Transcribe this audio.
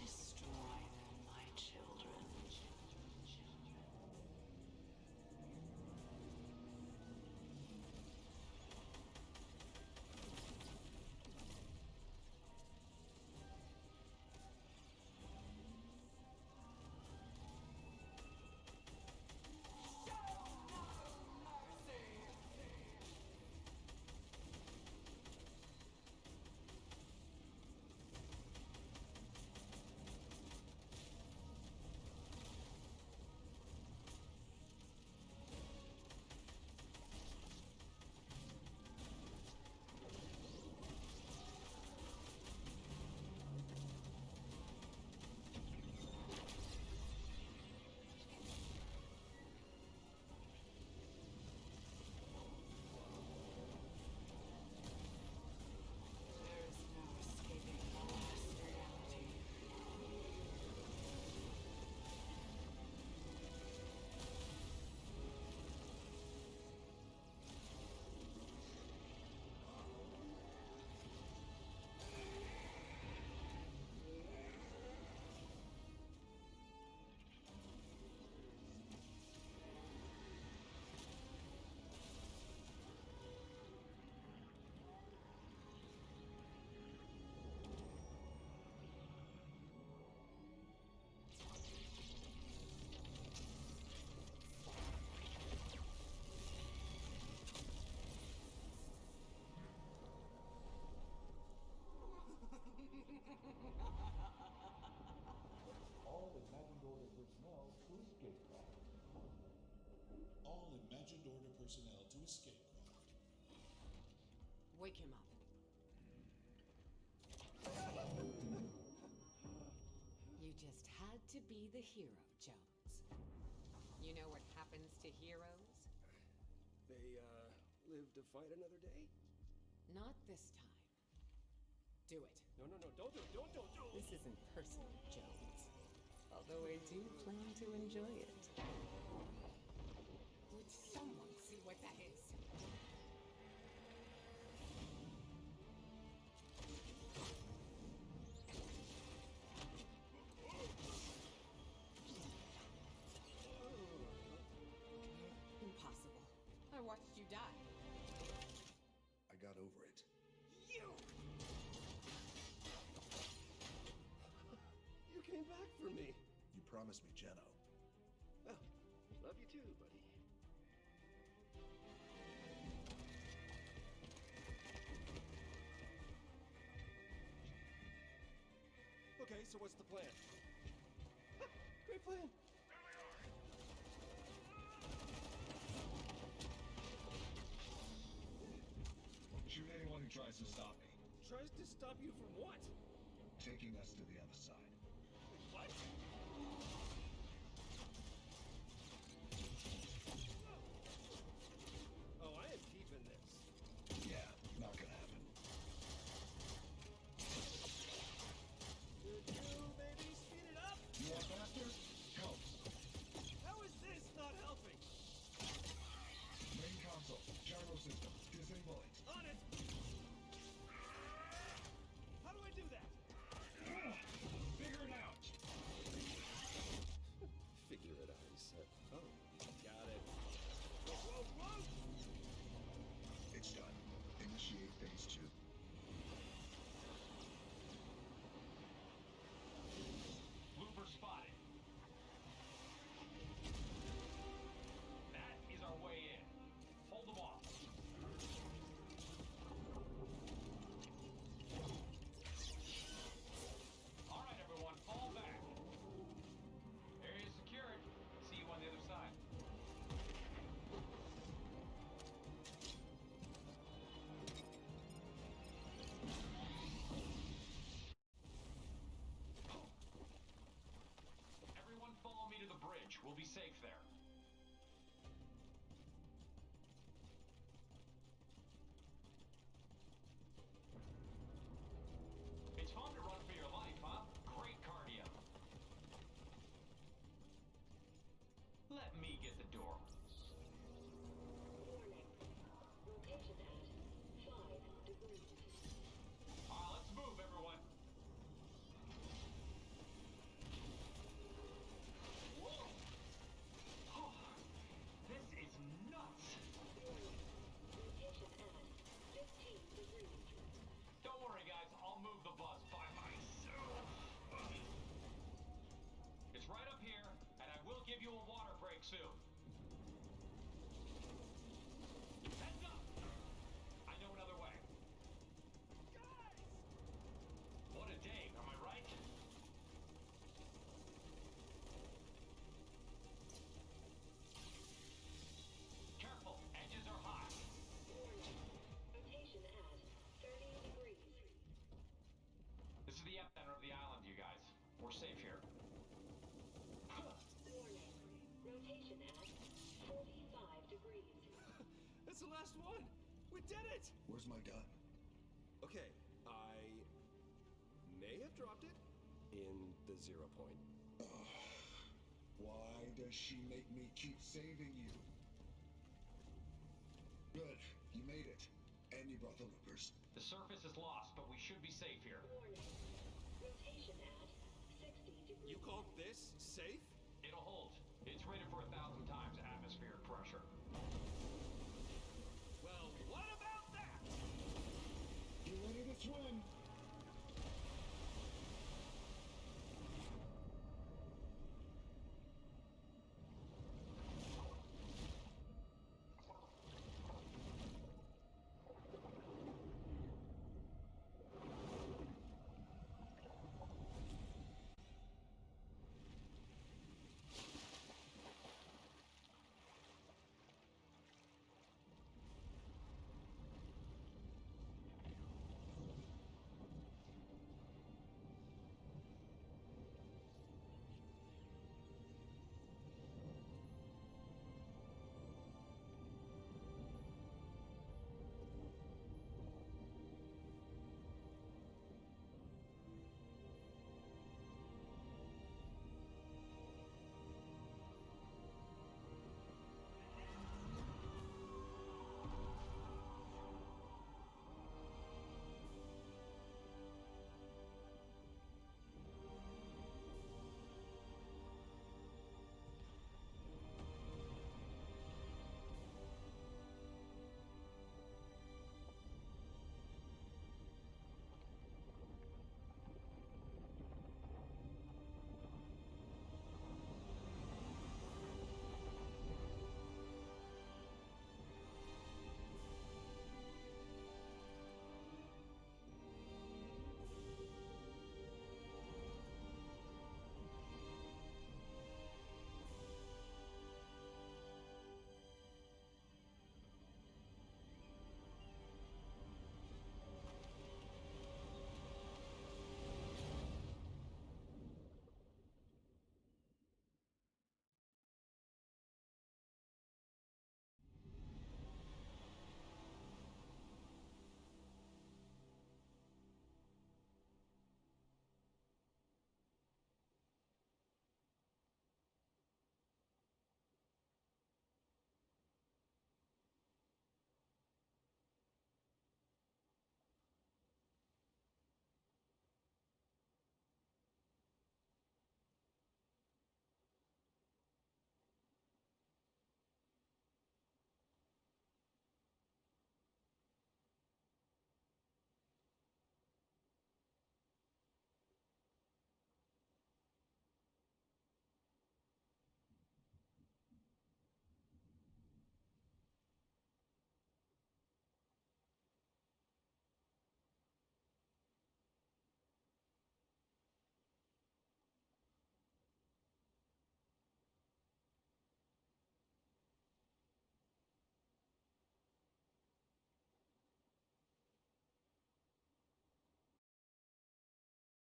Destroy them, my children. There is no escaping this reality. All imagined order personnel to escape craft. All imagined order personnel to escape craft. Wake him up. You just had to be the hero, Jones. You know what happens to heroes? They, live to fight another day? Not this time. Do it. No, don't do it, don't. This isn't personal, Jones. Although I do plan to enjoy it. Would someone see what that is? Impossible. I watched you die. I got over it. You came back for me. You promised me, Jeno. Well, love you too, buddy. Okay, so what's the plan? Great plan. Shoot anyone who tries to stop me. Tries to stop you from what? Taking us to the other side. What? Oh, I am keeping this. Yeah, not gonna happen. You, baby, speed it up! You want faster? Helps. How is this not helping? Main console, gyro system, disable it. On it! How do I do that? Figure it out. Figure it out, he said. Oh, got it. Whoa! It's done. Initiate phase 2. Looper spotted. That is our way in. Hold them off. All right, everyone, fall back. Area secured. See you on the other side. Everyone follow me to the bridge. We'll be safe there. safe here. Warning. Rotation at 45 degrees. That's the last one. We did it. Where's my gun? Okay, I may have dropped it in the 0 point. Why does she make me keep saving you? Good. You made it. And you brought the loopers. The surface is lost, but we should be safe here. Warning. Rotation at 60 degrees. You call this safe? It'll hold. It's rated for 1,000 times atmospheric pressure.